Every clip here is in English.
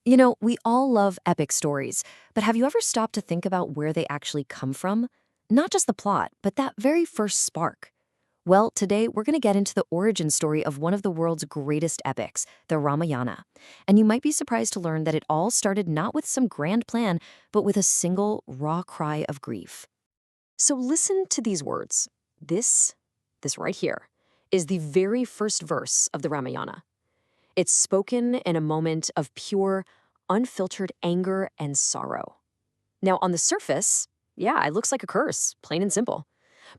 You know, we all love epic stories, but have you ever stopped to think about where they actually come from? Not just the plot, but that very first spark. Well, today we're going to get into the origin story of one of the world's greatest epics, the Ramayana. And you might be surprised to learn that it all started not with some grand plan, but with a single raw cry of grief. So listen to these words. This right here, is the very first verse of the Ramayana. It's spoken in a moment of pure, unfiltered anger and sorrow. Now, on the surface, yeah, it looks like a curse, plain and simple.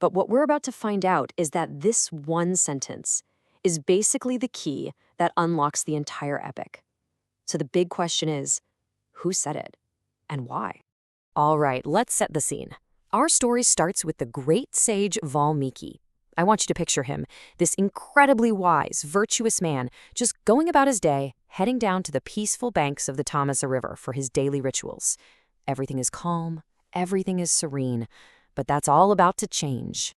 But what we're about to find out is that this one sentence is basically the key that unlocks the entire epic. So the big question is, who said it and why? All right, let's set the scene. Our story starts with the great sage Valmiki. I want you to picture him, this incredibly wise, virtuous man, just going about his day, heading down to the peaceful banks of the Tamasa River for his daily rituals. Everything is calm, everything is serene, but that's all about to change.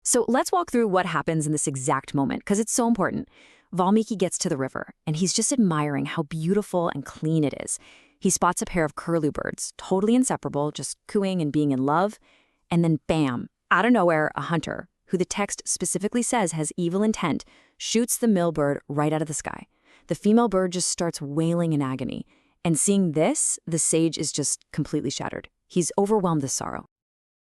So let's walk through what happens in this exact moment, because it's so important. Valmiki gets to the river, and he's just admiring how beautiful and clean it is. He spots a pair of curlew birds, totally inseparable, just cooing and being in love. And then bam, out of nowhere, a hunter, who the text specifically says has evil intent, shoots the male bird right out of the sky. The female bird just starts wailing in agony. And seeing this, the sage is just completely shattered. He's overwhelmed with sorrow.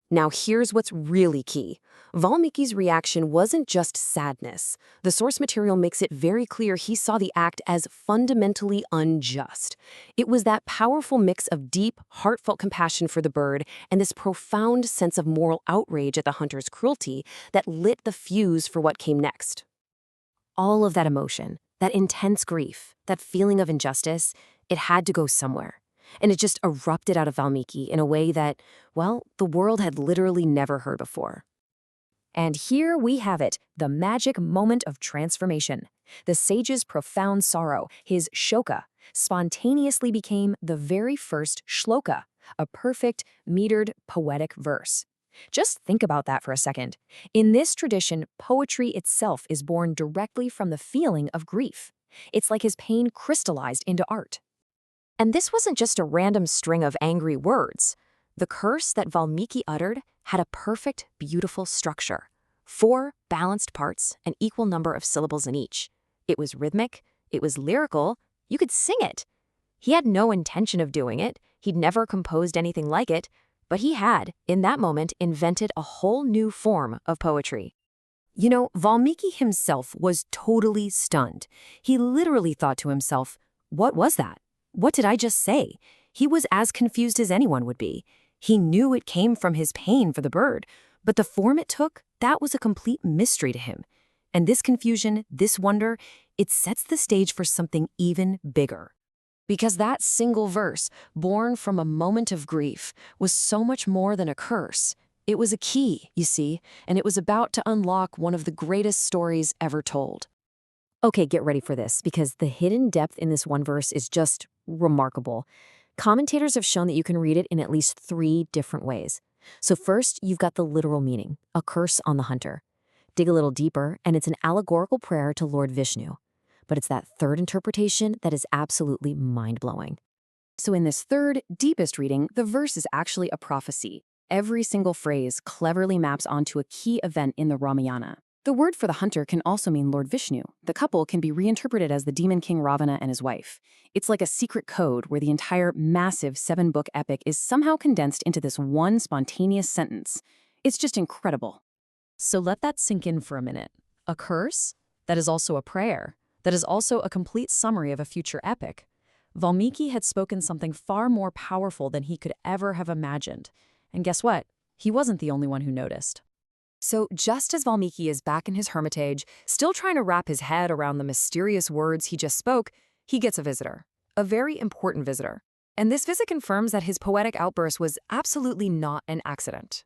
Now here's what's really key. Valmiki's reaction wasn't just sadness. The source material makes it very clear he saw the act as fundamentally unjust. It was that powerful mix of deep, heartfelt compassion for the bird and this profound sense of moral outrage at the hunter's cruelty that lit the fuse for what came next. All of that emotion, that intense grief, that feeling of injustice, it had to go somewhere. And it just erupted out of Valmiki in a way that, well, the world had literally never heard before. And here we have it, the magic moment of transformation. The sage's profound sorrow, his Shoka, spontaneously became the very first shloka, a perfect, metered, poetic verse. Just think about that for a second. In this tradition, poetry itself is born directly from the feeling of grief. It's like his pain crystallized into art. And this wasn't just a random string of angry words. The curse that Valmiki uttered had a perfect, beautiful structure. 4 balanced parts, an equal number of syllables in each. It was rhythmic, it was lyrical, you could sing it. He had no intention of doing it, he'd never composed anything like it, but he had, in that moment, invented a whole new form of poetry. You know, Valmiki himself was totally stunned. He literally thought to himself, what was that? What did I just say? He was as confused as anyone would be. He knew it came from his pain for the bird, but the form it took, that was a complete mystery to him. And this confusion, this wonder, it sets the stage for something even bigger. Because that single verse, born from a moment of grief, was so much more than a curse. It was a key, you see, and it was about to unlock one of the greatest stories ever told. Okay, get ready for this, because the hidden depth in this one verse is just remarkable. Commentators have shown that you can read it in at least 3 different ways. So first, you've got the literal meaning, a curse on the hunter. Dig a little deeper, and it's an allegorical prayer to Lord Vishnu. But it's that third interpretation that is absolutely mind-blowing. So in this third, deepest reading, the verse is actually a prophecy. Every single phrase cleverly maps onto a key event in the Ramayana. The word for the hunter can also mean Lord Vishnu. The couple can be reinterpreted as the demon king Ravana and his wife. It's like a secret code where the entire massive 7-book epic is somehow condensed into this one spontaneous sentence. It's just incredible. So let that sink in for a minute. A curse? That is also a prayer. That is also a complete summary of a future epic. Valmiki had spoken something far more powerful than he could ever have imagined. And guess what? He wasn't the only one who noticed. So just as Valmiki is back in his hermitage, still trying to wrap his head around the mysterious words he just spoke, he gets a visitor. A very important visitor. And this visit confirms that his poetic outburst was absolutely not an accident.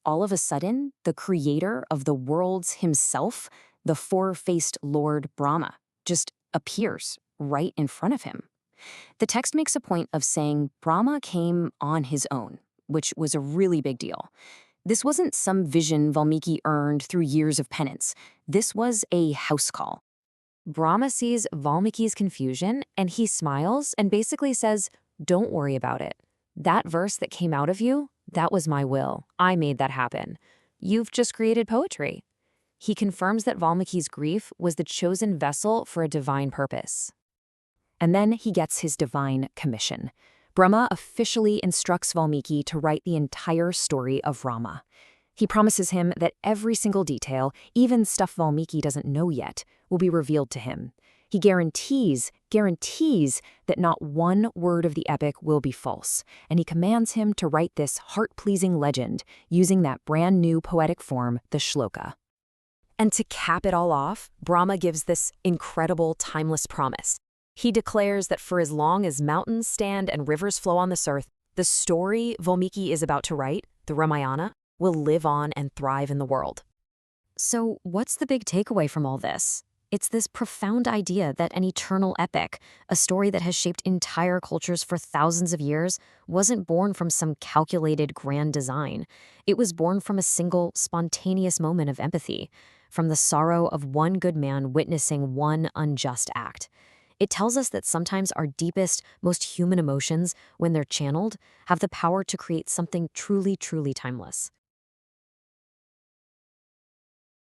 All of a sudden, the creator of the worlds himself, the 4-faced Lord Brahma, just appears right in front of him. The text makes a point of saying Brahma came on his own, which was a really big deal. This wasn't some vision Valmiki earned through years of penance. This was a house call. Brahma sees Valmiki's confusion and he smiles and basically says, "Don't worry about it. That verse that came out of you, that was my will. I made that happen. You've just created poetry." He confirms that Valmiki's grief was the chosen vessel for a divine purpose. And then he gets his divine commission. Brahma officially instructs Valmiki to write the entire story of Rama. He promises him that every single detail, even stuff Valmiki doesn't know yet, will be revealed to him. He guarantees that not one word of the epic will be false, and he commands him to write this heart-pleasing legend using that brand new poetic form, the shloka. And to cap it all off, Brahma gives this incredible, timeless promise. He declares that for as long as mountains stand and rivers flow on this earth, the story Valmiki is about to write, the Ramayana, will live on and thrive in the world. So what's the big takeaway from all this? It's this profound idea that an eternal epic, a story that has shaped entire cultures for thousands of years, wasn't born from some calculated grand design. It was born from a single, spontaneous moment of empathy, from the sorrow of one good man witnessing one unjust act. It tells us that sometimes our deepest, most human emotions, when they're channeled, have the power to create something truly, truly timeless.